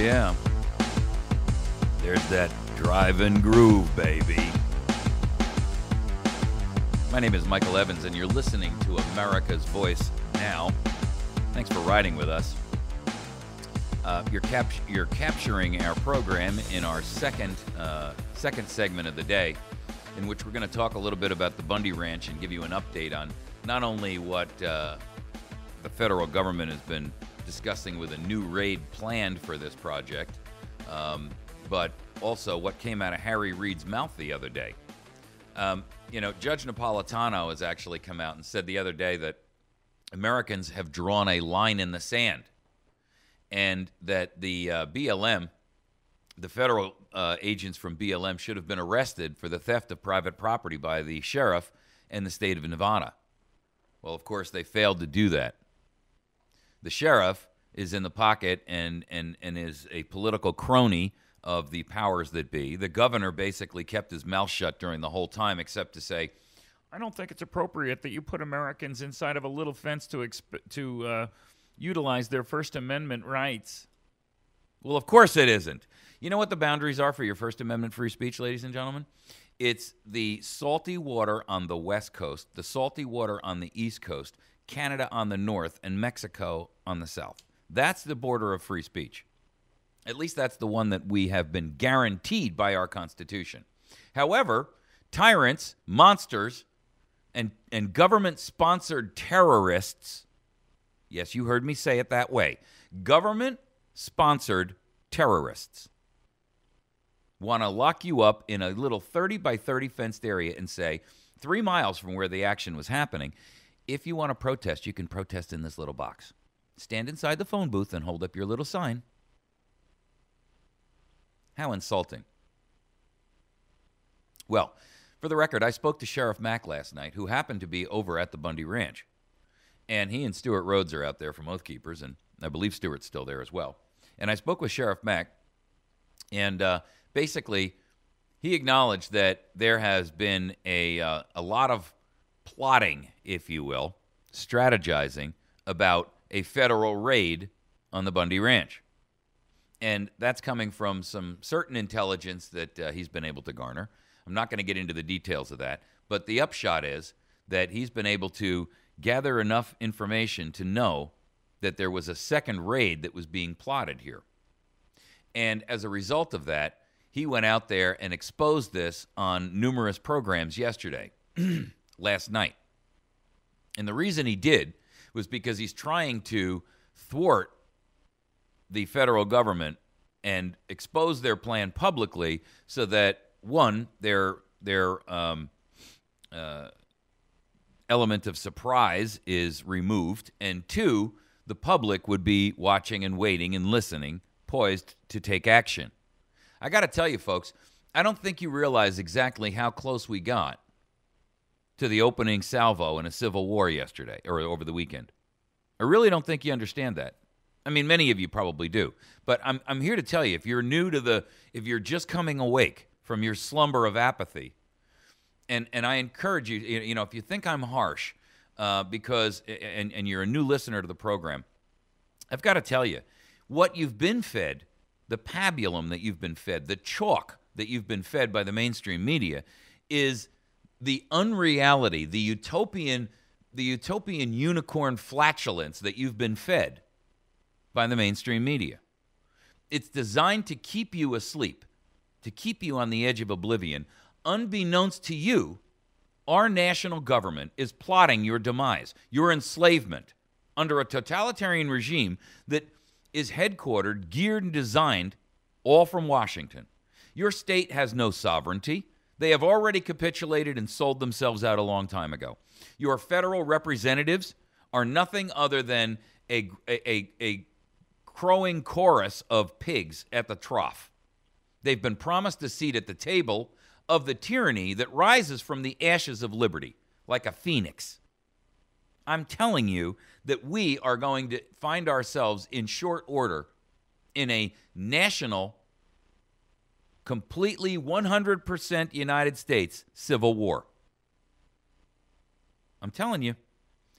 yeah. There's that drive and groove, baby. My name is Michael Evans, and you're listening to America's Voice Now. Thanks for riding with us. You're capturing our program in our second segment of the day, in which we're going to talk a little bit about the Bundy Ranch and give you an update on not only what the federal government has been discussing with a new raid planned for this project, but also what came out of Harry Reid's mouth the other day. Judge Napolitano has actually come out and said the other day that Americans have drawn a line in the sand, and that the BLM, the federal agents from BLM, should have been arrested for the theft of private property by the sheriff in the state of Nevada. Well, of course, they failed to do that. The sheriff is in the pocket and is a political crony of the powers that be. The governor basically kept his mouth shut during the whole time, except to say, I don't think it's appropriate that you put Americans inside of a little fence to utilize their First Amendment rights. Well, of course it isn't. You know what the boundaries are for your First Amendment free speech, ladies and gentlemen? It's the salty water on the West Coast, the salty water on the East Coast, Canada on the north, and Mexico on the south. That's the border of free speech. At least that's the one that we have been guaranteed by our Constitution. However, tyrants, monsters, and government-sponsored terrorists, yes, you heard me say it that way, government-sponsored terrorists want to lock you up in a little 30 by 30 fenced area and say, 3 miles from where the action was happening, if you want to protest, you can protest in this little box. Stand inside the phone booth and hold up your little sign. How insulting. Well, for the record, I spoke to Sheriff Mack last night, who happened to be over at the Bundy Ranch. And he and Stuart Rhodes are out there from Oath Keepers, and I believe Stuart's still there as well. And I spoke with Sheriff Mack, and basically he acknowledged that there has been a lot of plotting, if you will, strategizing about a federal raid on the Bundy Ranch. And that's coming from some certain intelligence that he's been able to garner. I'm not going to get into the details of that, but the upshot is that he's been able to gather enough information to know that there was a second raid that was being plotted here. And as a result of that, he went out there and exposed this on numerous programs yesterday, last night. And the reason he did was because he's trying to thwart the federal government and expose their plan publicly so that, one, their element of surprise is removed, and two, the public would be watching and waiting and listening, poised to take action. I got to tell you, folks, I don't think you realize exactly how close we got to the opening salvo in a civil war yesterday or over the weekend. I really don't think you understand that. I mean, many of you probably do, but I'm here to tell you, if you're just coming awake from your slumber of apathy, and I encourage you, if you think I'm harsh, because you're a new listener to the program, I've got to tell you, what you've been fed, the pabulum that you've been fed, the chalk that you've been fed by the mainstream media, is the unreality, the utopian unicorn flatulence that you've been fed by the mainstream media. It's designed to keep you asleep, to keep you on the edge of oblivion. Unbeknownst to you, our national government is plotting your demise, your enslavement, under a totalitarian regime that is headquartered, geared, and designed all from Washington. Your state has no sovereignty. They have already capitulated and sold themselves out a long time ago. Your federal representatives are nothing other than a crowing chorus of pigs at the trough. They've been promised a seat at the table of the tyranny that rises from the ashes of liberty, like a phoenix. I'm telling you that we are going to find ourselves in short order in a national, completely 100% United States civil war. I'm telling you,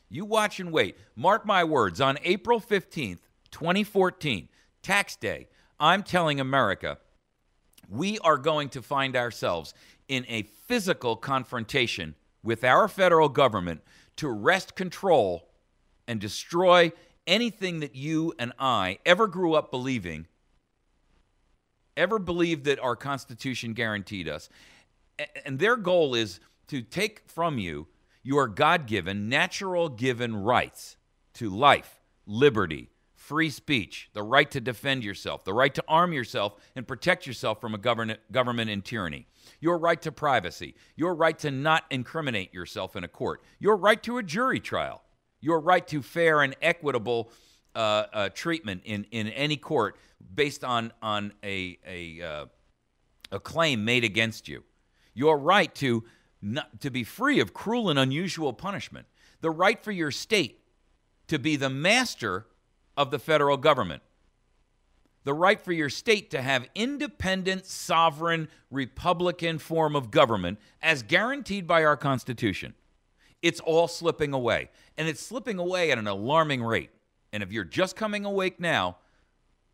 you watch and wait. Mark my words, on April 15th, 2014, tax day, I'm telling America, we are going to find ourselves in a physical confrontation with our federal government to wrest control and destroy anything that you and I ever grew up believing, ever believed that our Constitution guaranteed us. And their goal is to take from you your God-given, natural-given rights to life, liberty, free speech, the right to defend yourself, the right to arm yourself and protect yourself from a government and tyranny, your right to privacy, your right to not incriminate yourself in a court, your right to a jury trial, your right to fair and equitable treatment in any court based on a claim made against you, your right to be free of cruel and unusual punishment, the right for your state to be the master of the federal government, the right for your state to have independent, sovereign, Republican form of government as guaranteed by our Constitution. It's all slipping away, and it's slipping away at an alarming rate. And if you're just coming awake now,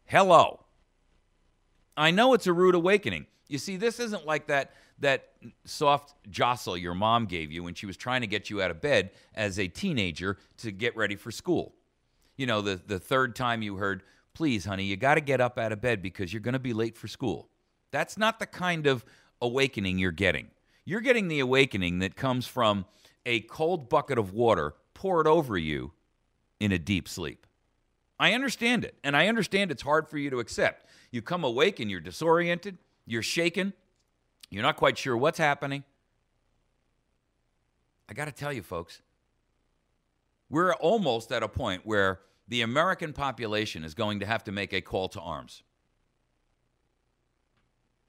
hello. I know it's a rude awakening. You see, this isn't like that soft jostle your mom gave you when she was trying to get you out of bed as a teenager to get ready for school. You know, the third time you heard, please, honey, you got to get up out of bed because you're going to be late for school. That's not the kind of awakening you're getting. You're getting the awakening that comes from a cold bucket of water poured over you in a deep sleep. I understand it, and I understand it's hard for you to accept. You come awake and you're disoriented, you're shaken, you're not quite sure what's happening. I got to tell you, folks, we're almost at a point where the American population is going to have to make a call to arms.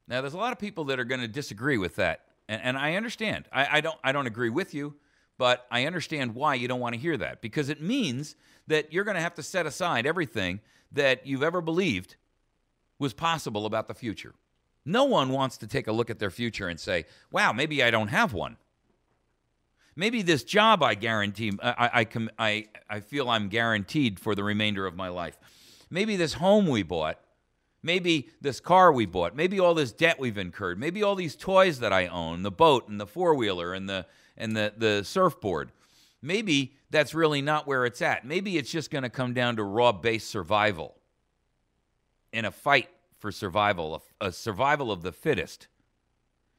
Now, there's a lot of people that are going to disagree with that, and I understand. I don't agree with you, but I understand why you don't want to hear that, because it means that you're going to have to set aside everything that you've ever believed was possible about the future. No one wants to take a look at their future and say, wow, maybe I don't have one. Maybe this job I guarantee, I feel I'm guaranteed for the remainder of my life. Maybe this home we bought, maybe this car we bought, maybe all this debt we've incurred, maybe all these toys that I own, the boat and the four-wheeler and the surfboard. Maybe that's really not where it's at. Maybe it's just going to come down to raw base survival in a fight for survival, a survival of the fittest.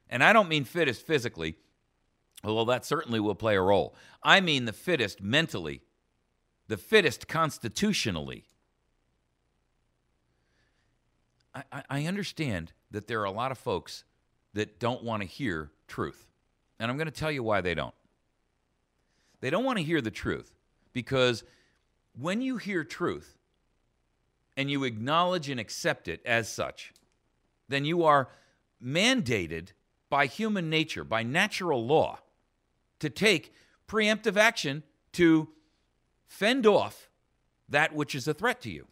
And I don't mean fittest physically, although that certainly will play a role. I mean the fittest mentally, the fittest constitutionally. I understand that there are a lot of folks that don't want to hear truth. And I'm going to tell you why they don't. They don't want to hear the truth because when you hear truth and you acknowledge and accept it as such, then you are mandated by human nature, by natural law, to take preemptive action to fend off that which is a threat to you.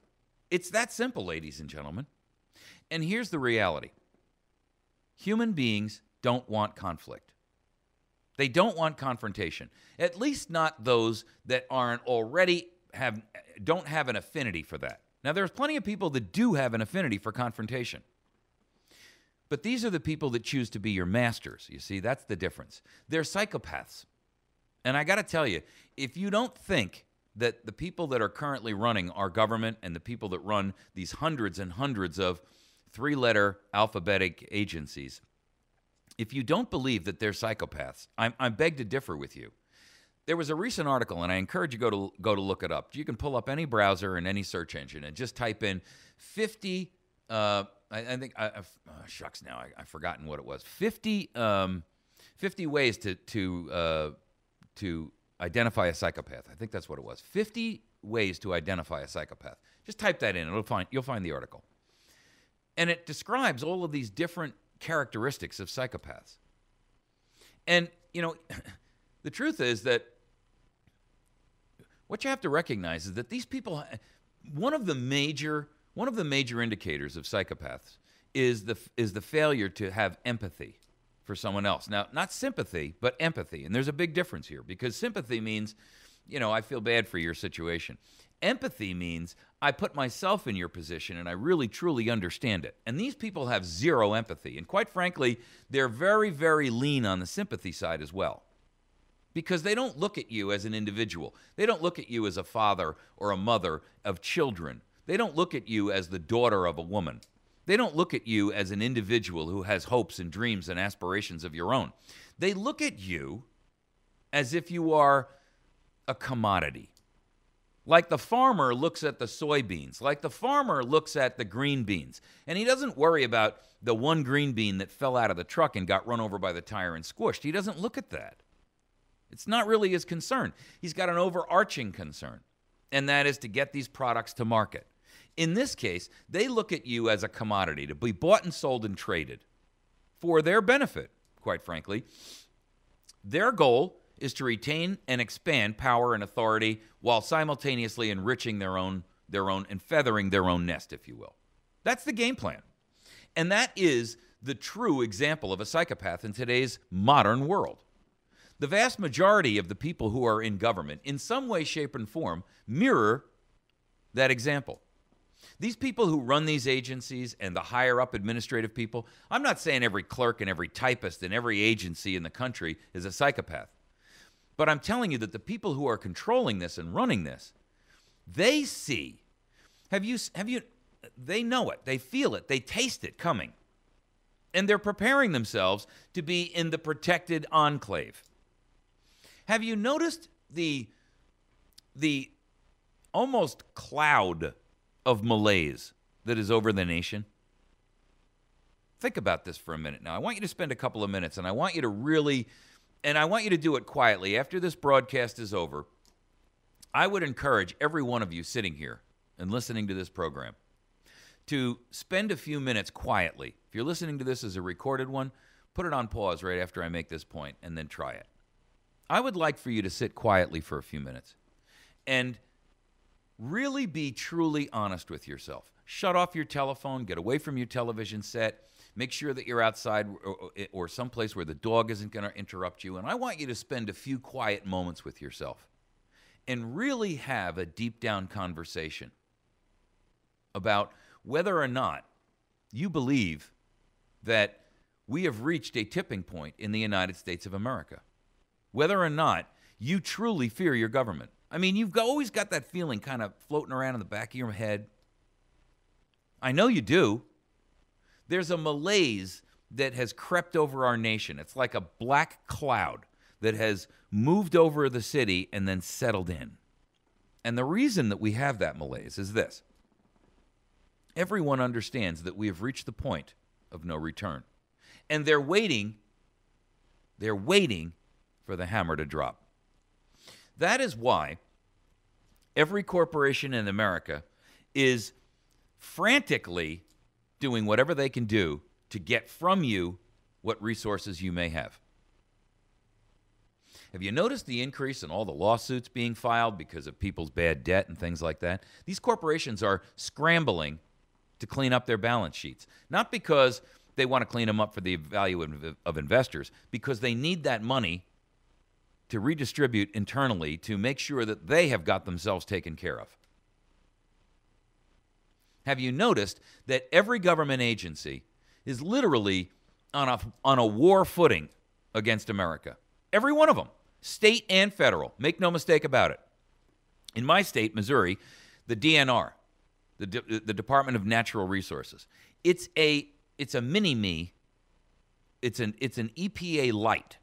It's that simple, ladies and gentlemen. And here's the reality. Human beings don't want conflict. They don't want confrontation, at least not those that don't have an affinity for that. Now, there's plenty of people that do have an affinity for confrontation. But these are the people that choose to be your masters. You see, that's the difference. They're psychopaths. And I got to tell you, if you don't think that the people that are currently running our government and the people that run these hundreds and hundreds of three-letter alphabetic agencies, if you don't believe that they're psychopaths, I beg to differ with you. There was a recent article, and I encourage you to go to look it up. You can pull up any browser and any search engine and just type in 50, shucks now, I've forgotten what it was. 50 ways to identify a psychopath. I think that's what it was. 50 ways to identify a psychopath. Just type that in. You'll find the article. And it describes all of these different characteristics of psychopaths. And, you know, the truth is that what you have to recognize is that these people, one of the major indicators of psychopaths is the failure to have empathy for someone else. Now, not sympathy, but empathy. And there's a big difference here because sympathy means, you know, I feel bad for your situation. Empathy means I put myself in your position and I really, truly understand it. And these people have zero empathy. And quite frankly, they're very, very lean on the sympathy side as well. Because they don't look at you as an individual. They don't look at you as a father or a mother of children. They don't look at you as the daughter of a woman. They don't look at you as an individual who has hopes and dreams and aspirations of your own. They look at you as if you are a commodity. Like the farmer looks at the soybeans, like the farmer looks at the green beans, and he doesn't worry about the one green bean that fell out of the truck and got run over by the tire and squished. He doesn't look at that. It's not really his concern. He's got an overarching concern, and that is to get these products to market. In this case, they look at you as a commodity to be bought and sold and traded for their benefit, quite frankly. Their goal is to retain and expand power and authority while simultaneously enriching their own and feathering their own nest, if you will. That's the game plan. And that is the true example of a psychopath in today's modern world. The vast majority of the people who are in government, in some way, shape, and form, mirror that example. These people who run these agencies and the higher-up administrative people, I'm not saying every clerk and every typist in every agency in the country is a psychopath. But I'm telling you that the people who are controlling this and running this, they see, they know it, they feel it, they taste it coming. And they're preparing themselves to be in the protected enclave. Have you noticed the almost cloud of malaise that is over the nation? Think about this for a minute now. I want you to spend a couple of minutes, and I want you to really, and I want you to do it quietly. After this broadcast is over, I would encourage every one of you sitting here and listening to this program to spend a few minutes quietly. If you're listening to this as a recorded one, put it on pause right after I make this point, and then try it. I would like for you to sit quietly for a few minutes and really be truly honest with yourself. Shut off your telephone, get away from your television set, make sure that you're outside or someplace where the dog isn't going to interrupt you. And I want you to spend a few quiet moments with yourself and really have a deep down conversation about whether or not you believe that we have reached a tipping point in the United States of America. Whether or not you truly fear your government. I mean, you've always got that feeling kind of floating around in the back of your head. I know you do. There's a malaise that has crept over our nation. It's like a black cloud that has moved over the city and then settled in. And the reason that we have that malaise is this. Everyone understands that we have reached the point of no return. And they're waiting for the hammer to drop. That is why every corporation in America is frantically doing whatever they can do to get from you what resources you may have. Have you noticed the increase in all the lawsuits being filed because of people's bad debt and things like that? These corporations are scrambling to clean up their balance sheets, not because they want to clean them up for the value of investors, because they need that money to redistribute internally to make sure that they have got themselves taken care of. Have you noticed that every government agency is literally on a war footing against America? Every one of them, state and federal. Make no mistake about it. In my state, Missouri, the DNR, the Department of Natural Resources, it's a mini-me. It's an EPA light.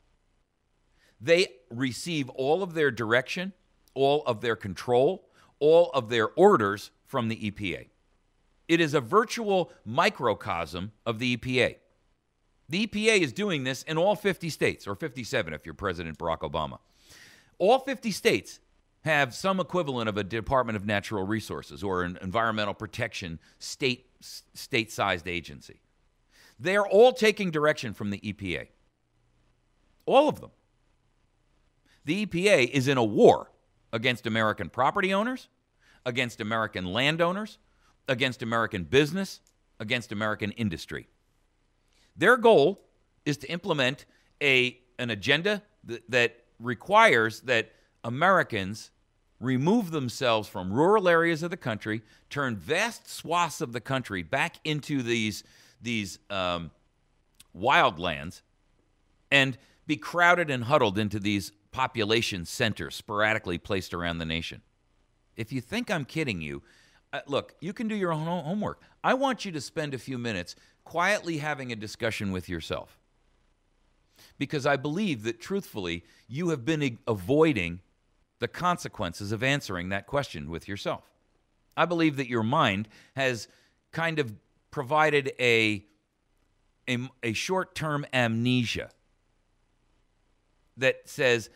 They receive all of their direction, all of their control, all of their orders from the EPA. It is a virtual microcosm of the EPA. The EPA is doing this in all 50 states, or 57 if you're President Barack Obama. All 50 states have some equivalent of a Department of Natural Resources or an environmental protection state-sized agency. They're all taking direction from the EPA. All of them. The EPA is in a war against American property owners, against American landowners, against American business, against American industry. Their goal is to implement an agenda that requires that Americans remove themselves from rural areas of the country, turn vast swaths of the country back into these wildlands, and be crowded and huddled into these population centers sporadically placed around the nation. If you think I'm kidding you, look, you can do your own homework. I want you to spend a few minutes quietly having a discussion with yourself, because I believe that, truthfully, you have been avoiding the consequences of answering that question with yourself. I believe that your mind has kind of provided a short-term amnesia that says,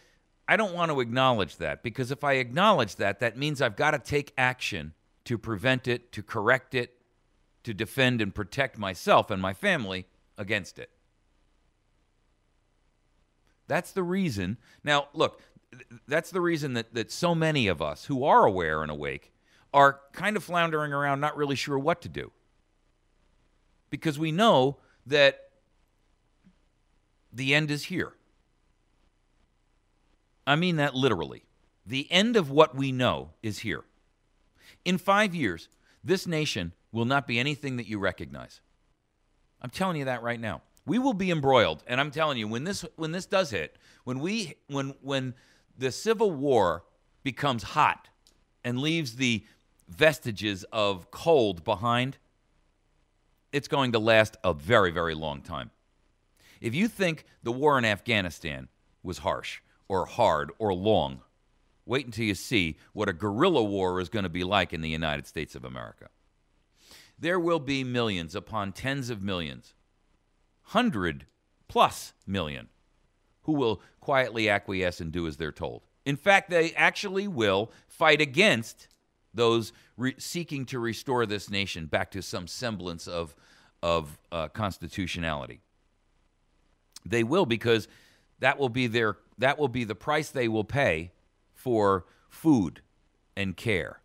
I don't want to acknowledge that, because if I acknowledge that, that means I've got to take action to prevent it, to correct it, to defend and protect myself and my family against it. That's the reason. Now, look, that's the reason that so many of us who are aware and awake are kind of floundering around, not really sure what to do. Because we know that the end is here. I mean that literally. The end of what we know is here. In 5 years, this nation will not be anything that you recognize. I'm telling you that right now. We will be embroiled, and I'm telling you, when this does hit, when the Civil War becomes hot and leaves the vestiges of cold behind, it's going to last a very, very long time. If you think the war in Afghanistan was harsh or hard or long, wait until you see what a guerrilla war is going to be like in the United States of America. There will be millions upon tens of millions, 100+ million, who will quietly acquiesce and do as they're told. In fact, they actually will fight against those seeking to restore this nation back to some semblance of constitutionality. They will, because that will be the price they will pay for food and care.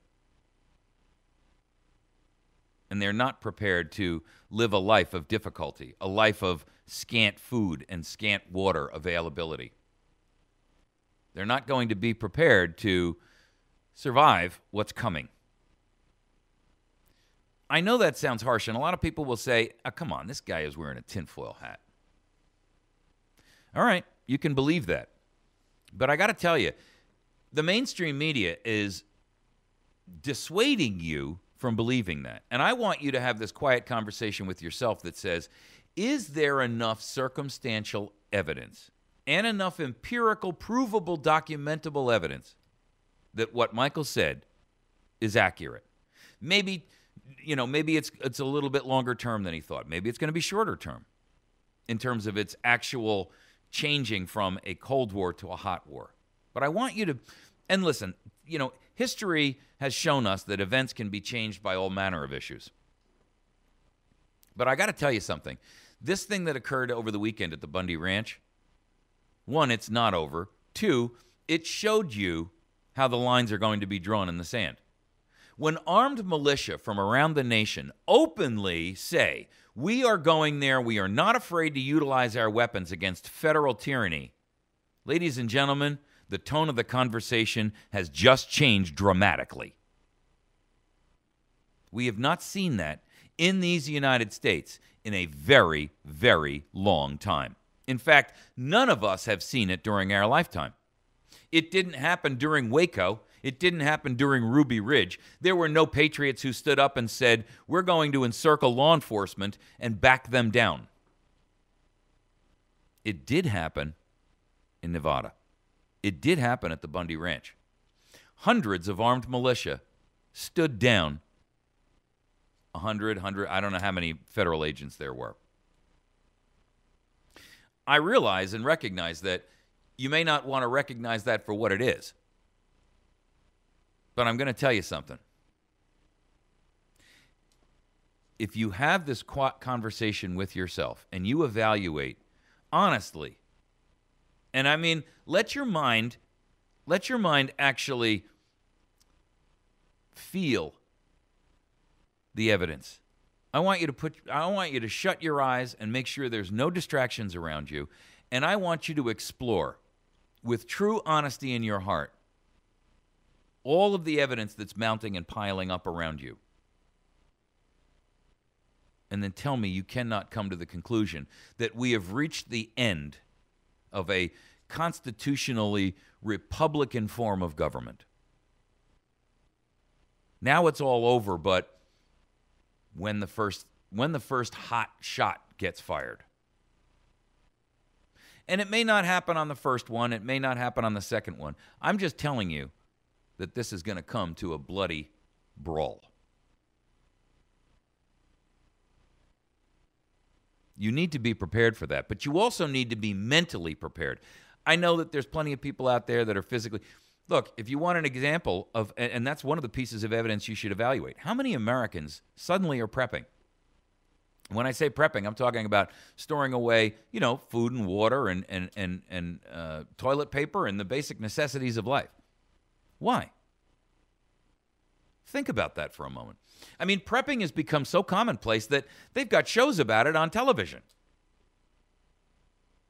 And they're not prepared to live a life of difficulty, a life of scant food and scant water availability. They're not going to be prepared to survive what's coming. I know that sounds harsh, and a lot of people will say, oh, come on, this guy is wearing a tinfoil hat. All right, you can believe that. But I got to tell you, the mainstream media is dissuading you from believing that. And I want you to have this quiet conversation with yourself that says, is there enough circumstantial evidence and enough empirical, provable, documentable evidence that what Michael said is accurate? Maybe it's a little bit longer term than he thought. Maybe it's going to be shorter term in terms of its actual changing from a Cold War to a hot war. But I want you to, and listen, history has shown us that events can be changed by all manner of issues. But I got to tell you something. This thing that occurred over the weekend at the Bundy Ranch, one, it's not over. Two, it showed you how the lines are going to be drawn in the sand. When armed militia from around the nation openly say, we are going there, we are not afraid to utilize our weapons against federal tyranny, ladies and gentlemen, the tone of the conversation has just changed dramatically. We have not seen that in these United States in a very, very long time. In fact, none of us have seen it during our lifetime. It didn't happen during Waco. It didn't happen during Ruby Ridge. There were no patriots who stood up and said, we're going to encircle law enforcement and back them down. It did happen in Nevada. It did happen at the Bundy Ranch. Hundreds of armed militia stood down 100, I don't know how many federal agents there were. I realize and recognize that you may not want to recognize that for what it is. But I'm going to tell you something. If you have this conversation with yourself and you evaluate honestly, and I mean, let your mind actually feel the evidence. I want you to shut your eyes and make sure there's no distractions around you, and I want you to explore with true honesty in your heart all of the evidence that's mounting and piling up around you, and then tell me you cannot come to the conclusion that we have reached the end of a constitutionally Republican form of government. Now it's all over, but when the first hot shot gets fired. And it may not happen on the first one. It may not happen on the second one. I'm just telling you that this is going to come to a bloody brawl. You need to be prepared for that, but you also need to be mentally prepared. I know that there's plenty of people out there that are physically... Look, if you want an example of... And that's one of the pieces of evidence you should evaluate. How many Americans suddenly are prepping? When I say prepping, I'm talking about storing away, food and water and toilet paper and the basic necessities of life. Why? Think about that for a moment. I mean, prepping has become so commonplace that they've got shows about it on television.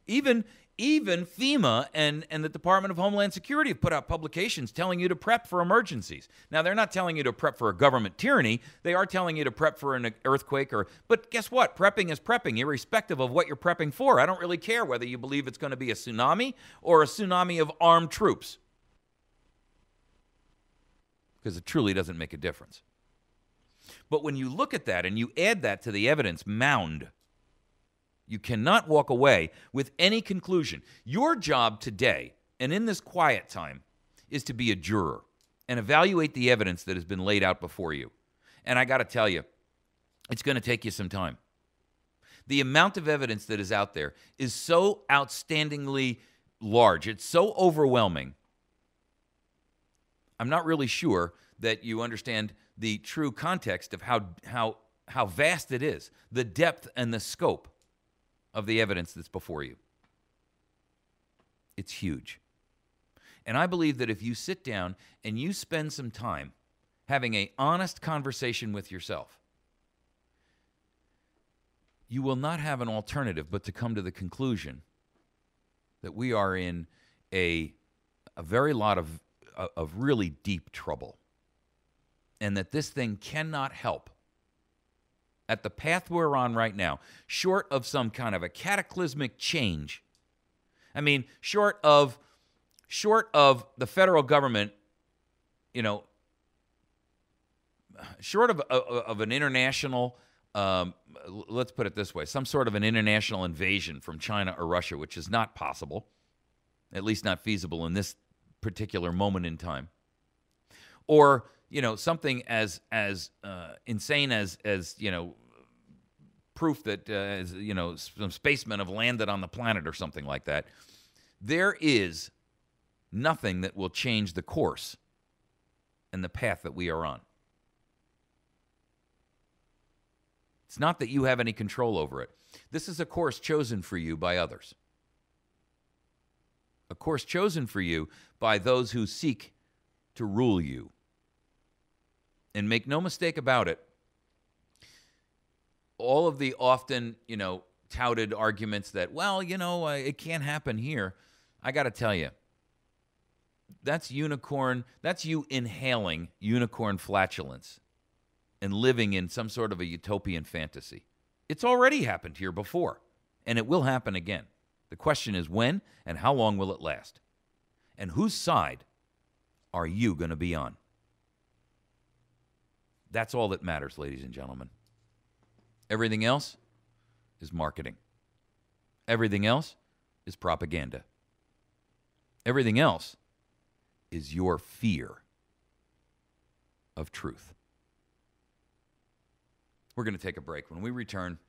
Even FEMA and the Department of Homeland Security have put out publications telling you to prep for emergencies. Now, they're not telling you to prep for a government tyranny. They are telling you to prep for an earthquake. But guess what? Prepping is prepping, irrespective of what you're prepping for. I don't really care whether you believe it's going to be a tsunami or a tsunami of armed troops, because it truly doesn't make a difference. But when you look at that and you add that to the evidence mound, you cannot walk away with any conclusion. Your job today, and in this quiet time, is to be a juror and evaluate the evidence that has been laid out before you. And I got to tell you, it's going to take you some time. The amount of evidence that is out there is so outstandingly large. It's so overwhelming. I'm not really sure that you understand the true context of how vast it is, the depth and the scope of the evidence that's before you. It's huge. And I believe that if you sit down and you spend some time having an honest conversation with yourself, you will not have an alternative but to come to the conclusion that we are in a very lot of really deep trouble, and that this thing cannot help at the path we're on right now, short of some kind of a cataclysmic change. I mean, short of the federal government, short of an international, let's put it this way, some sort of an international invasion from China or Russia, which is not possible, at least not feasible in this particular moment in time, or something as insane as proof that some spacemen have landed on the planet or something like that. There is nothing that will change the course and the path that we are on. It's not that you have any control over it. This is a course chosen for you by others. A course chosen for you by those who seek to rule you. And make no mistake about it, all of the often, touted arguments that, it can't happen here, I got to tell you, that's you inhaling unicorn flatulence and living in some sort of a utopian fantasy. It's already happened here before, and it will happen again. The question is when and how long will it last? And whose side are you going to be on? That's all that matters, ladies and gentlemen. Everything else is marketing. Everything else is propaganda. Everything else is your fear of truth. We're going to take a break. When we return,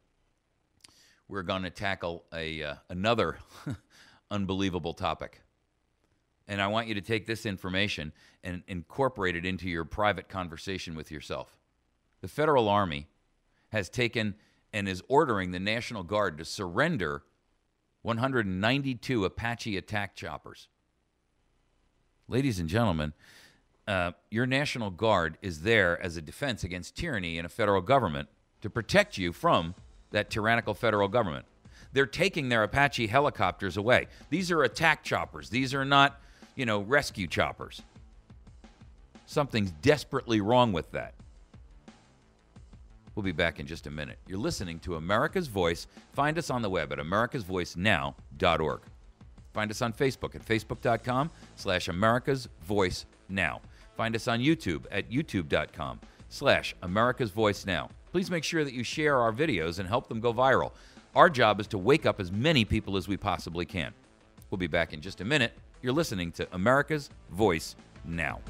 we're going to tackle another unbelievable topic. And I want you to take this information and incorporate it into your private conversation with yourself. The Federal Army has taken and is ordering the National Guard to surrender 192 Apache attack choppers. Ladies and gentlemen, your National Guard is there as a defense against tyranny in a federal government to protect you from that tyrannical federal government. They're taking their Apache helicopters away. These are attack choppers. These are not, rescue choppers. Something's desperately wrong with that. We'll be back in just a minute. You're listening to America's Voice. Find us on the web at americasvoicenow.org. Find us on Facebook at facebook.com/americasvoicenow. Find us on YouTube at youtube.com/americasvoicenow. Please make sure that you share our videos and help them go viral. Our job is to wake up as many people as we possibly can. We'll be back in just a minute. You're listening to America's Voice Now.